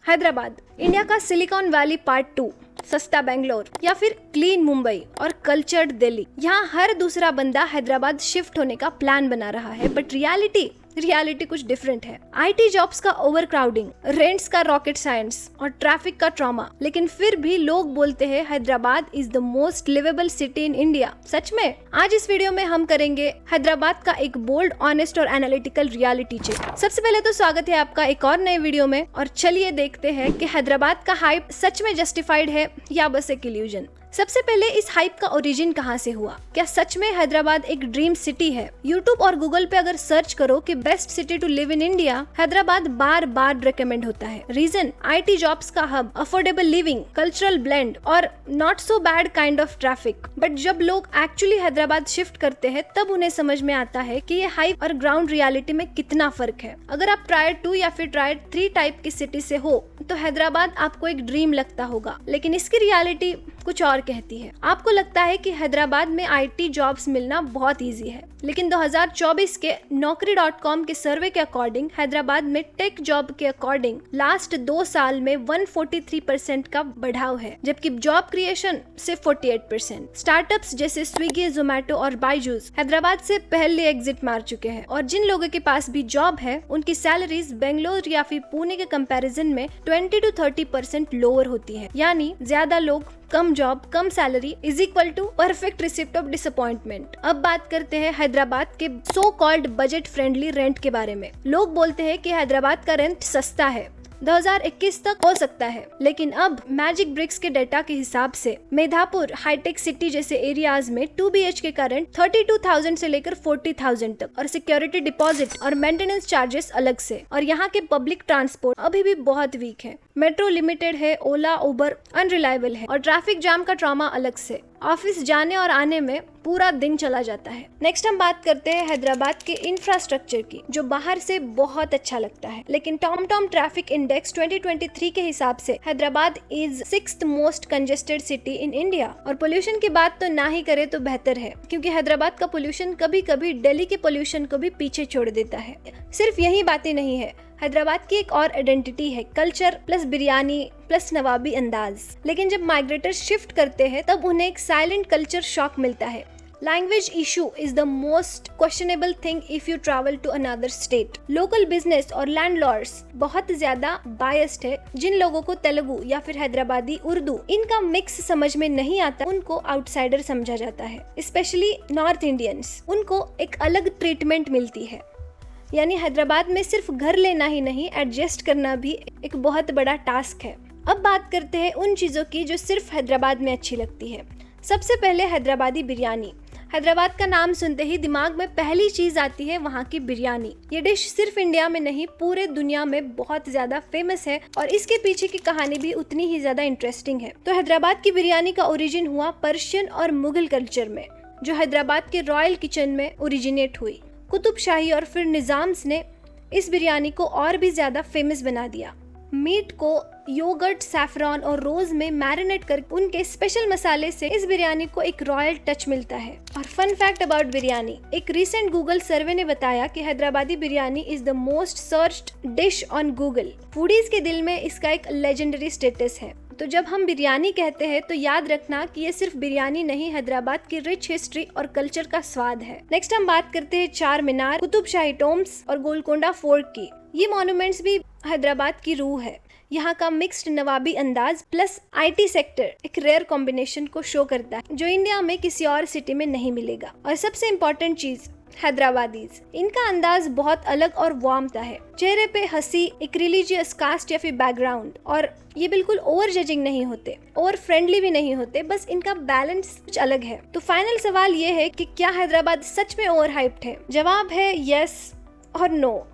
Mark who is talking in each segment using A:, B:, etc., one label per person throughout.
A: Hyderabad, India का silicon valley part 2, सस्ता बेंगलोर या फिर क्लीन मुंबई और कल्चर्ड दिल्ली। यहाँ हर दूसरा बंदा हैदराबाद शिफ्ट होने का प्लान बना रहा है, बट रियलिटी कुछ डिफरेंट है। आईटी जॉब्स का ओवरक्राउडिंग, रेंट्स का रॉकेट साइंस और ट्रैफिक का ट्रॉमा, लेकिन फिर भी लोग बोलते हैं Hyderabad is the most liveable city in India. सच में? आज इस वीडियो में हम करेंगे हैदराबाद का एक बोल्ड, ऑनेस्ट और एनालिटिकल रियलिटी चेक। सबसे पहले तो स्वागत है आपका एक और नए वीडियो में, और चलिए देखते हैं कि हैदराबाद का हाइप सच में जस्टिफाइड है या बस एक इल्यूजन। सबसे पहले इस हाइप का ओरिजिन कहाँ से हुआ? क्या सच में हैदराबाद एक ड्रीम सिटी है? यूट्यूब और गूगल पे अगर सर्च करो कि best city to live in India, Hyderabad बार बार रिकमेंड होता है। रीजन? आईटी जॉब्स का hub, affordable living, cultural blend और not so bad kind of traffic. But जब लोग एक्चुअली हैदराबाद शिफ्ट करते हैं तब उन्हें समझ में आता है कि ये हाइप और ग्राउंड रियलिटी में कितना फर्क है। अगर आप टायर 2 या फिर टायर 3 टाइप की सिटी से हो तो हैदराबाद आपको एक ड्रीम लगता होगा, लेकिन इसकी रियलिटी कुछ और कहती है। आपको लगता है कि हैदराबाद में आईटी जॉब्स मिलना बहुत इजी है, लेकिन 2024 के Naukri.com के सर्वे के अकॉर्डिंग हैदराबाद में टेक जॉब के अकॉर्डिंग लास्ट 2 साल में 143% का बढ़ाव है, जबकि जॉब क्रिएशन सिर्फ 48%। स्टार्टअप्स जैसे स्विगी, जोमेटो और बायजूस हैदराबाद से पहले एग्जिट मार चुके हैं, और जिन लोगों के पास भी जॉब है उनकी सैलरीज बेंगलोर या फिर पुणे के कंपैरिजन में 20 to 30% लोअर होती है। यानी ज्यादा लोग, कम जॉब, कम salary is equal to perfect receipt of disappointment. अब बात करते हैं हैदराबाद के so called budget friendly rent के बारे में। लोग बोलते हैं कि हैदराबाद का रेंट सस्ता है, 2021 तक हो सकता है, लेकिन अब मैजिक ब्रिक्स के डेटा के हिसाब से मेधापुर, हाईटेक सिटी जैसे एरियाज में 2 BHK का रेंट 32,000 से लेकर 40,000 तक, और सिक्योरिटी डिपॉजिट और मेंटेनेंस चार्जेस अलग से। और यहाँ के पब्लिक ट्रांसपोर्ट अभी भी बहुत वीक है। मेट्रो लिमिटेड है, ओला उबर अनरिलायबल है, और ट्रैफिक जाम का ट्रॉमा अलग से। ऑफिस जाने और आने में पूरा दिन चला जाता है। नेक्स्ट हम बात करते हैं हैदराबाद के इंफ्रास्ट्रक्चर की, जो बाहर से बहुत अच्छा लगता है, लेकिन टॉम ट्रैफिक इंडेक्स 2023 के हिसाब से Hyderabad is 6th most congested city in India. और पोल्यूशन की बात तो ना ही करे तो बेहतर है, क्योंकि हैदराबाद का पोल्यूशन कभी कभी दिल्ली के पोल्यूशन को भी पीछे छोड़ देता है। सिर्फ यही बातें नहीं है, हैदराबाद की एक और आइडेंटिटी है, कल्चर प्लस बिरयानी प्लस नवाबी अंदाज। लेकिन जब माइग्रेटर्स शिफ्ट करते हैं तब उन्हें एक साइलेंट कल्चर शॉक मिलता है। Language issue is the most questionable thing if you travel to another state. Local business और लैंडलॉर्ड्स बहुत ज्यादा बायस्ड है। जिन लोगों को तेलुगु या फिर हैदराबादी उर्दू इनका मिक्स समझ में नहीं आता, उनको आउटसाइडर समझा जाता है। स्पेशली नॉर्थ इंडियंस, उनको एक अलग ट्रीटमेंट मिलती है। यानी हैदराबाद में सिर्फ घर लेना ही नहीं, एडजस्ट करना भी एक बहुत बड़ा टास्क है। अब बात करते हैं उन चीज़ों की जो सिर्फ हैदराबाद में अच्छी लगती है। सबसे पहले हैदराबादी बिरयानी। हैदराबाद का नाम सुनते ही दिमाग में पहली चीज आती है वहाँ की बिरयानी। ये डिश सिर्फ इंडिया में नहीं, पूरे दुनिया में बहुत ज्यादा फेमस है, और इसके पीछे की कहानी भी उतनी ही ज्यादा इंटरेस्टिंग है। तो हैदराबाद की बिरयानी का ओरिजिन हुआ पर्शियन और मुगल कल्चर में, जो हैदराबाद के रॉयल किचन में ओरिजिनेट हुई। कुतुब शाही और फिर निजाम्स ने इस बिरयानी को और भी ज्यादा फेमस बना दिया। मीट को योगर्ट, सैफरॉन और रोज में मैरिनेट कर उनके स्पेशल मसाले से इस बिरयानी को एक रॉयल टच मिलता है। और फन फैक्ट अबाउट बिरयानी, एक रिसेंट गूगल सर्वे ने बताया कि Hyderabadi biryani is the most searched dish on Google. Foodies के दिल में इसका एक लेजेंडरी स्टेटस है। तो जब हम बिरयानी कहते हैं तो याद रखना कि ये सिर्फ बिरयानी नहीं, हैदराबाद की रिच हिस्ट्री और कल्चर का स्वाद है। नेक्स्ट हम बात करते हैं चार मीनार, कुतुब शाही टोम्स और गोलकोंडा फोर्ट की। ये मॉन्यूमेंट्स भी हैदराबाद की रूह है। यहाँ का मिक्स्ड नवाबी अंदाज प्लस आईटी सेक्टर एक रेयर कॉम्बिनेशन को शो करता है, जो इंडिया में किसी और सिटी में नहीं मिलेगा। और सबसे इम्पोर्टेंट चीज, हैदराबादीज, इनका अंदाज बहुत अलग और वार्मता है। चेहरे पे हंसी, एक रिलीजियस कास्ट या फिर बैकग्राउंड, और ये बिल्कुल ओवर जजिंग नहीं होते, ओवर फ्रेंडली भी नहीं होते, बस इनका बैलेंस कुछ अलग है। तो फाइनल सवाल ये है कि क्या हैदराबाद सच में ओवर हाइप्ड है? जवाब है यस और नो।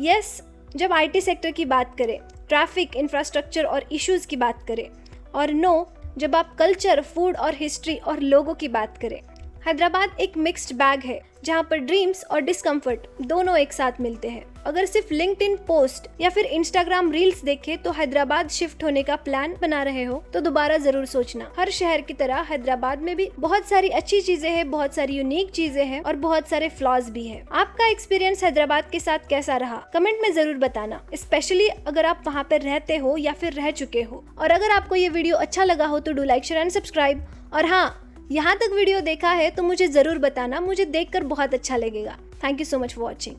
A: यस जब आईटी सेक्टर की बात करें, ट्रैफिक, इंफ्रास्ट्रक्चर और इश्यूज की बात करें, और नो जब आप कल्चर, फूड और हिस्ट्री और लोगों की बात करें। हैदराबाद एक मिक्स्ड बैग है, जहाँ पर ड्रीम्स और डिस्कम्फर्ट दोनों एक साथ मिलते हैं। अगर सिर्फ लिंक्डइन पोस्ट या फिर इंस्टाग्राम रील्स देखे तो हैदराबाद शिफ्ट होने का प्लान बना रहे हो तो दोबारा जरूर सोचना। हर शहर की तरह हैदराबाद में भी बहुत सारी अच्छी चीजें हैं, बहुत सारी यूनिक चीजें हैं और बहुत सारे फ्लॉज भी है। आपका एक्सपीरियंस हैदराबाद के साथ कैसा रहा कमेंट में जरूर बताना, स्पेशली अगर आप वहाँ पर रहते हो या फिर रह चुके हो। और अगर आपको ये वीडियो अच्छा लगा हो तो do like, share and subscribe. और हाँ, यहाँ तक वीडियो देखा है तो मुझे जरूर बताना, मुझे देखकर बहुत अच्छा लगेगा। Thank you so much for watching.